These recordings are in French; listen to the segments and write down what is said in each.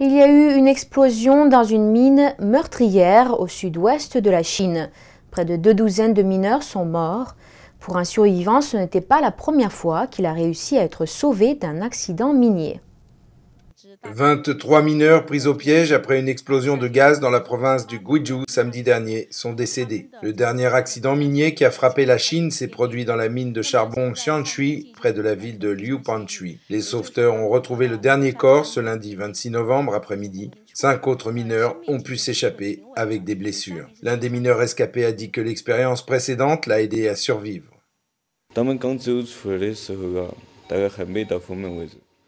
Il y a eu une explosion dans une mine meurtrière au sud-ouest de la Chine. Près de 2 douzaines de mineurs sont morts. Pour un survivant, ce n'était pas la première fois qu'il a réussi à être sauvé d'un accident minier. 23 mineurs pris au piège après une explosion de gaz dans la province du Guizhou samedi dernier sont décédés. Le dernier accident minier qui a frappé la Chine s'est produit dans la mine de charbon Xianshui, près de la ville de Liupanshui. Les sauveteurs ont retrouvé le dernier corps ce lundi 26 novembre après-midi. 5 autres mineurs ont pu s'échapper avec des blessures. L'un des mineurs rescapés a dit que l'expérience précédente l'a aidé à survivre.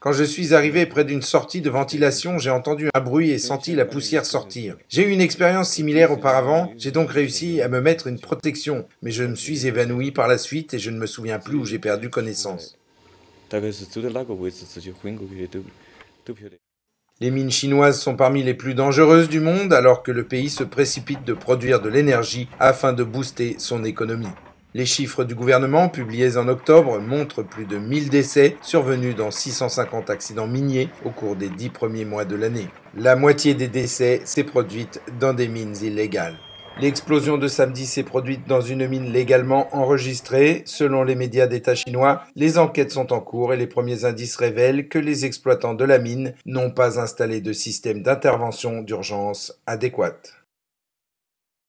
Quand je suis arrivé près d'une sortie de ventilation, j'ai entendu un bruit et senti la poussière sortir. J'ai eu une expérience similaire auparavant, j'ai donc réussi à me mettre une protection, mais je me suis évanoui par la suite et je ne me souviens plus où j'ai perdu connaissance. Les mines chinoises sont parmi les plus dangereuses du monde alors que le pays se précipite de produire de l'énergie afin de booster son économie. Les chiffres du gouvernement, publiés en octobre, montrent plus de 1000 décès survenus dans 650 accidents miniers au cours des 10 premiers mois de l'année. La moitié des décès s'est produite dans des mines illégales. L'explosion de samedi s'est produite dans une mine légalement enregistrée. Selon les médias d'État chinois, les enquêtes sont en cours et les premiers indices révèlent que les exploitants de la mine n'ont pas installé de système d'intervention d'urgence adéquat.